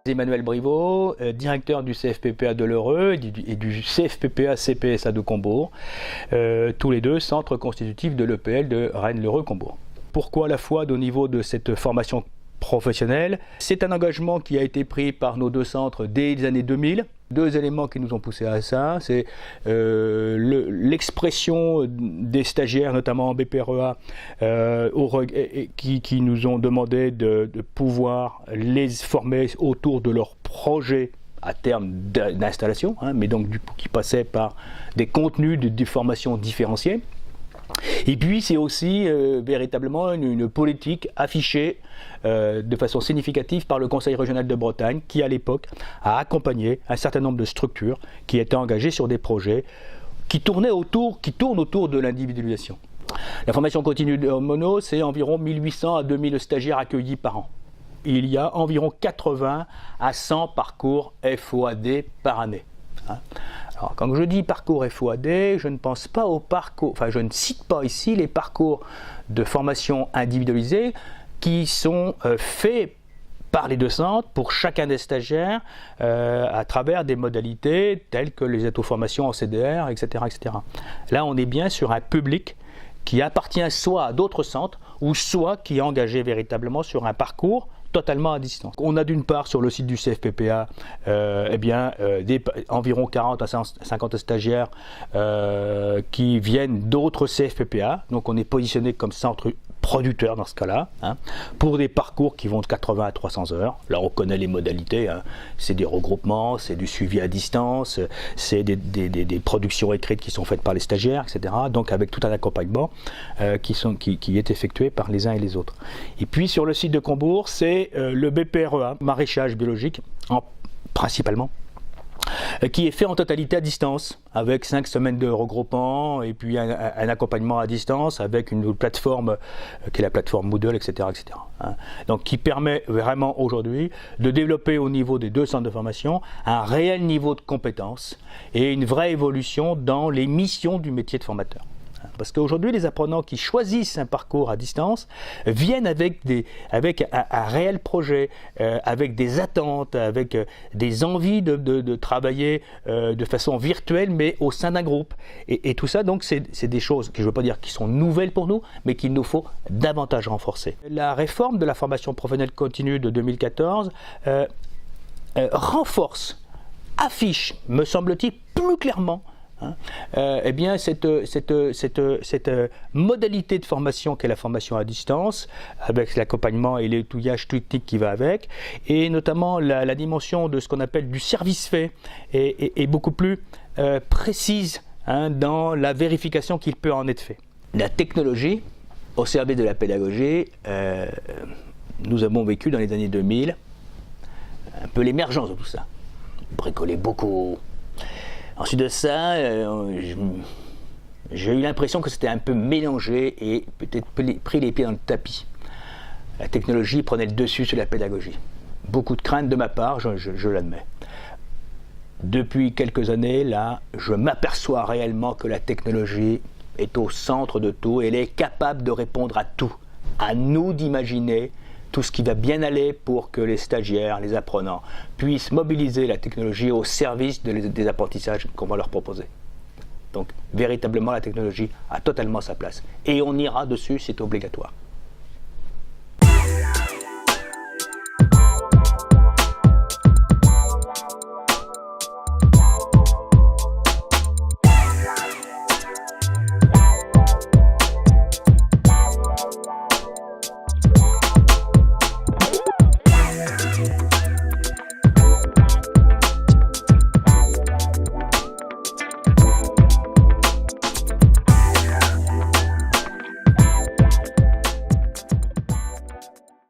Emmanuel Briveau, directeur du CFPPA de l'Heureux et du CFPPA CPSA de Combourg, tous les deux centres constitutifs de l'EPL de Rennes-l'Heureux-Combourg. Pourquoi la FOAD au niveau de cette formation professionnelle? C'est un engagement qui a été pris par nos deux centres dès les années 2000. Deux éléments qui nous ont poussé à ça, c'est l'expression des stagiaires, notamment en BPREA, qui nous ont demandé de pouvoir les former autour de leur projet à terme d'installation, mais donc qui passait par des contenus de formation différenciés. Et puis c'est aussi véritablement une politique affichée de façon significative par le Conseil régional de Bretagne qui à l'époque a accompagné un certain nombre de structures qui étaient engagées sur des projets qui tournent autour de l'individualisation. La formation continue de Mono, c'est environ 1800 à 2000 stagiaires accueillis par an. Il y a environ 80 à 100 parcours FOAD par année. Alors, quand je dis parcours FOAD, je ne pense pas au parcours, enfin je ne cite pas ici les parcours de formation individualisés qui sont faits par les deux centres pour chacun des stagiaires à travers des modalités telles que les auto-formations en CDR, etc., etc. Là, on est bien sur un public qui appartient soit à d'autres centres ou soit qui est engagé véritablement sur un parcours totalement à distance. On a d'une part sur le site du CFPPA environ 40 à 50 stagiaires qui viennent d'autres CFPPA, donc on est positionné comme centre producteur dans ce cas-là, pour des parcours qui vont de 80 à 300 heures. Là on connaît les modalités, c'est des regroupements, c'est du suivi à distance, c'est des productions écrites qui sont faites par les stagiaires, etc. Donc avec tout un accompagnement qui est effectué par les uns et les autres. Et puis sur le site de Combourg, c'est le BPREA, maraîchage biologique, principalement, qui est fait en totalité à distance, avec 5 semaines de regroupement et puis un accompagnement à distance avec une plateforme qui est la plateforme Moodle, etc. etc. Donc qui permet vraiment aujourd'hui de développer au niveau des deux centres de formation un réel niveau de compétence et une vraie évolution dans les missions du métier de formateur. Parce qu'aujourd'hui, les apprenants qui choisissent un parcours à distance viennent avec un réel projet, avec des attentes, avec des envies de travailler de façon virtuelle, mais au sein d'un groupe. Et tout ça, donc, c'est des choses que je ne veux pas dire qui sont nouvelles pour nous, mais qu'il nous faut davantage renforcer. La réforme de la formation professionnelle continue de 2014 renforce, affiche, me semble-t-il, plus clairement cette modalité de formation qu'est la formation à distance, avec l'accompagnement et l'étouillage technique qui va avec, et notamment la dimension de ce qu'on appelle du service fait est beaucoup plus précise dans la vérification qu'il peut en être fait. La technologie au service de la pédagogie, nous avons vécu dans les années 2000 un peu l'émergence de tout ça, bricoler beaucoup. Ensuite de ça, j'ai eu l'impression que c'était un peu mélangé et peut-être pris les pieds dans le tapis. La technologie prenait le dessus sur la pédagogie. Beaucoup de crainte de ma part, je l'admets. Depuis quelques années, là, je m'aperçois réellement que la technologie est au centre de tout et elle est capable de répondre à tout. À nous d'imaginer tout ce qui va bien aller pour que les stagiaires, les apprenants, puissent mobiliser la technologie au service des apprentissages qu'on va leur proposer. Donc, véritablement, la technologie a totalement sa place. Et on ira dessus, c'est obligatoire.